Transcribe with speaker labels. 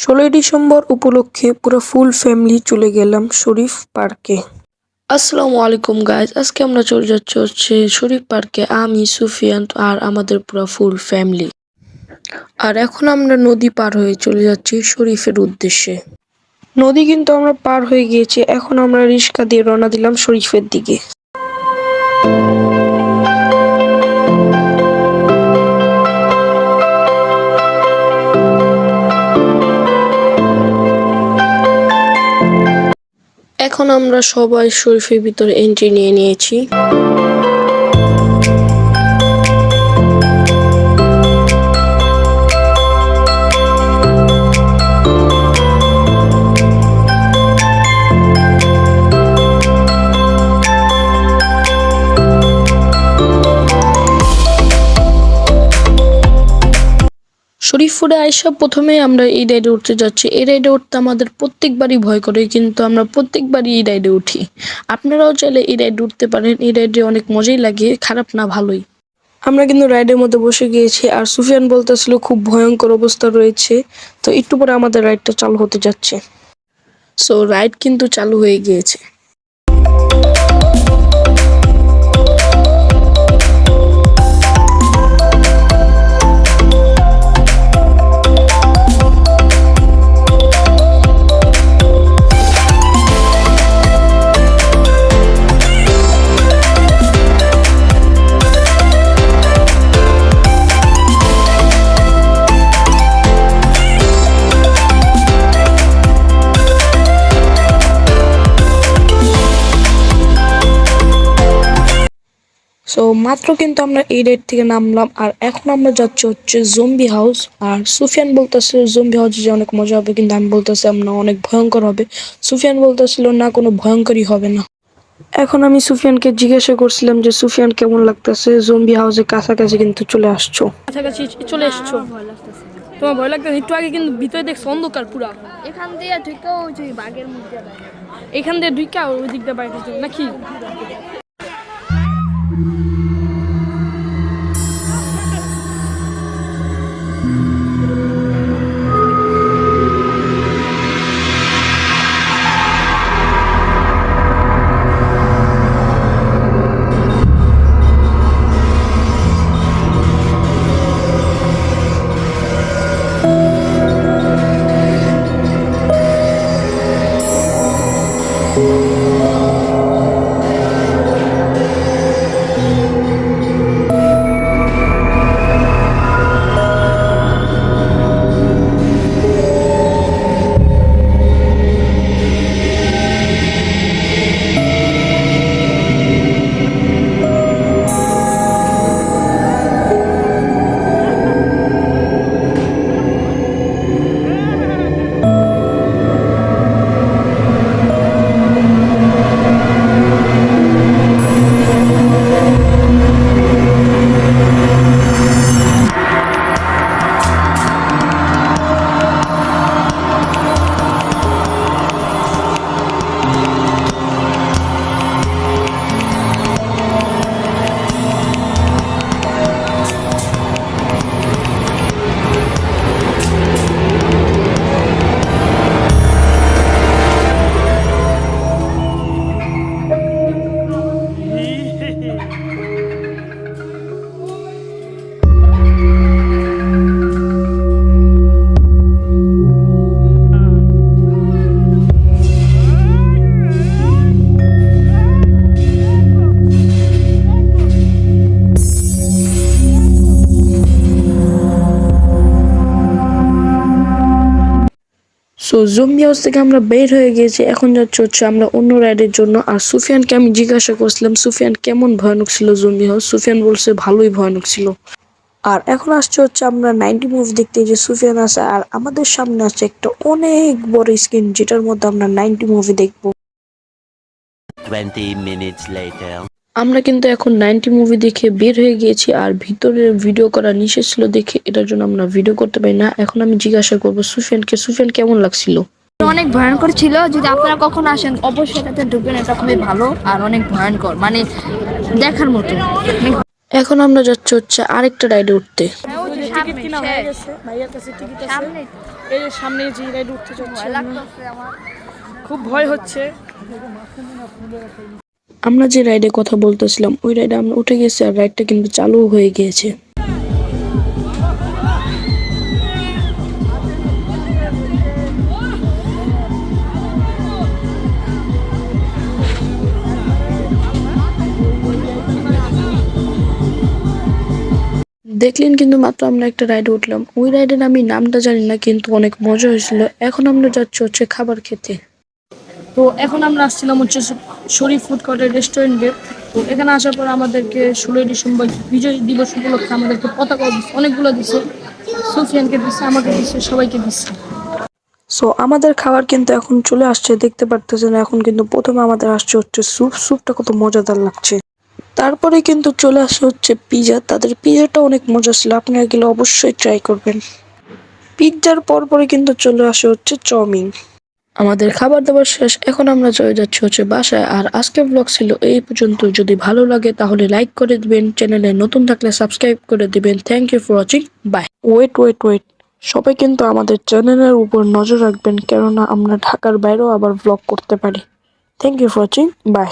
Speaker 1: 16 December উপলক্ষে পুরো full family চলে গেলাম শরীফ পার্কে। আসসালামু আলাইকুম গাইজ, আজকে আমরা চলে যাচ্ছি শরীফ পার্কে, আমি সুফিয়ান আর আমাদের পুরো ফুল ফ্যামিলি। আর এখন আমরা নদী পার হয়ে চলে যাচ্ছি শরীফের উদ্দেশ্যে। নদী কিন্তু আমরা পার হয়ে গিয়েছি, এখন আমরা রিক্সা দিয়ে রওনা দিলাম শরীফের দিকে। এখন আমরা সবাই শরীফের ভিতরে এন্ট্রি নিয়ে নিয়েছি। শরীফপুরে আইসা প্রথমে আমরা এই রাইডে উঠতে যাচ্ছি। এই রাইডে উঠতে আমাদের প্রত্যেকবারই ভয় করে, কিন্তু আমরা প্রত্যেকবারই এই রাইডে উঠি। আপনারাও চাইলে এই রাইডে উঠতে পারেন, এই রাইডে অনেক মজাই লাগে, খারাপ না, ভালোই। আমরা কিন্তু রাইডের মধ্যে বসে গিয়েছি, আর সুফিয়ান বলতেছিল খুব ভয়ঙ্কর অবস্থা রয়েছে। তো একটু পরে আমাদের রাইডটা চালু হতে যাচ্ছে। সো রাইড কিন্তু চালু হয়ে গিয়েছে। সো মাত্র কিন্তু আমরা এই রাইড থেকে নামলাম, আর এখন আমরা যাচ্ছি জম্বি হাউস। আর সুফিয়ান বলতেছিল জম্বি হাউসে যে অনেক মজা হবে, কিন্তু আমি বলতেছি না, অনেক ভয়ঙ্কর হবে। সুফিয়ান বলতেছিল না, কোনো ভয়ঙ্করই হবে না। এখন আমি সুফিয়ানকে জিজ্ঞাসা করছিলাম যে সুফিয়ান কেমন লাগতেছে, জম্বি হাউসের কাছাকাছি কিন্তু চলে আসছো।
Speaker 2: কাছাকাছি চলে এসছো, তোমার ভয় লাগতেছে? একটু আগে কিন্তু ভিতরে দেখছো অন্ধকার পুরা।
Speaker 3: এখান দিয়ে ঢুকেও ওই বাঘের মধ্যে
Speaker 2: এখান দিয়ে ঢুকা ওই দিক দিয়ে বাইরে নাকি?
Speaker 1: সো জম্বি হাউস থেকে আমরা বের হয়ে গিয়েছি, এখন যাচ্ছি আমরা অন্য রাইডের জন্য। আর সুফিয়ানকে আমি জিজ্ঞাসা করছিলাম সুফিয়ান কেমন ভয়ানক ছিল জম্বি হাউস। সুফিয়ান বলছে ভালোই ভয়ানক ছিল। আর এখন আসছে আমরা 90 মুভি দেখতে, যে সুফিয়ান আছে আর আমাদের সামনে আছে একটা অনেক বড় স্ক্রিন, যেটার মধ্যে আমরা 90 মুভি দেখবো।
Speaker 4: 20 minutes later.
Speaker 1: আমরা কিন্তু এখন 90 মুভি দেখে বের হয়ে গিয়েছি, আর ভিতরে ভিডিও করা নিষেধ ছিল দেখে এটার জন্য আমরা ভিডিও করতে পারি না। এখন আমি জিজ্ঞাসা করবো সুফিয়ানকে, সুফিয়ান কেমন লাগছিল।
Speaker 3: অনেক ভয়ঙ্কর ছিল। যদি আপনারা কখনো আসেন অবশ্যই এটাতে ঢুকবেন, এটা খুবই ভালো আর অনেক ভয়ঙ্কর, মানে দেখার মতো।
Speaker 1: এখন আমরা যাচ্ছি আরেকটা রাইডে উঠতে।
Speaker 2: টিকিট কিনা হয়ে গেছে, ভাইয়ার কাছে টিকিট আছে। এই যে সামনে যে রাইডে উঠতে যাচ্ছি
Speaker 3: ভয়
Speaker 2: আমরা।
Speaker 3: লাগতেছে আমার।
Speaker 2: খুব ভয় হচ্ছে।
Speaker 1: আমরা যে রাইডে কথা বলতেছিলাম ওই রাইডে আমরা উঠে গেছি আর রাইডটা কিন্তু চালু হয়ে গিয়েছে। দেখলেন কিন্তু মাত্র আমরা একটা রাইডে উঠলাম, ওই রাইডের আমি নামটা জানি না কিন্তু অনেক মজা হয়েছিল। এখন আমরা যাচ্ছি হচ্ছে খাবার খেতে।
Speaker 2: তো এখন আমরা আসছিলাম হচ্ছে শরীফ ফুড কোর্টের রেস্টুরেন্টে। তো এখানে আসার পর আমাদেরকে 16ই ডিসেম্বর বিজয় দিবস উপলক্ষে আমাদেরকে পতাকা অনেকগুলো দিচ্ছে। সুফিয়ানকে দিচ্ছে, আমাকে দিচ্ছে, সবাইকে দিচ্ছে।
Speaker 1: সো আমাদের খাবার কিন্তু এখন চলে আসছে, দেখতে পারতেছেন। এখন কিন্তু প্রথমে আমাদের আসছে হচ্ছে স্যুপটা কত মজাদার লাগছে। তারপরে কিন্তু চলে আসে হচ্ছে পিজা, তাদের পিজাটা অনেক মজা ছিল, আপনারা গেলে অবশ্যই ট্রাই করবেন। পিৎজার পরে কিন্তু চলে আসে হচ্ছে চাউমিন। আমাদের খাবার দাবার শেষ, এখন আমরা চলে যাচ্ছি হচ্ছে বাসায়। আর আজকের ব্লগ ছিল এই পর্যন্ত। যদি ভালো লাগে তাহলে লাইক করে দিবেন, চ্যানেলে নতুন থাকলে সাবস্ক্রাইব করে দিবেন। Thank you for watching, bye. Wait, সবাই কিন্তু আমাদের চ্যানেলের উপর নজর রাখবেন, কেননা আমরা ঢাকার বাইরেও আবার ব্লগ করতে পারি। Thank you for watching, by.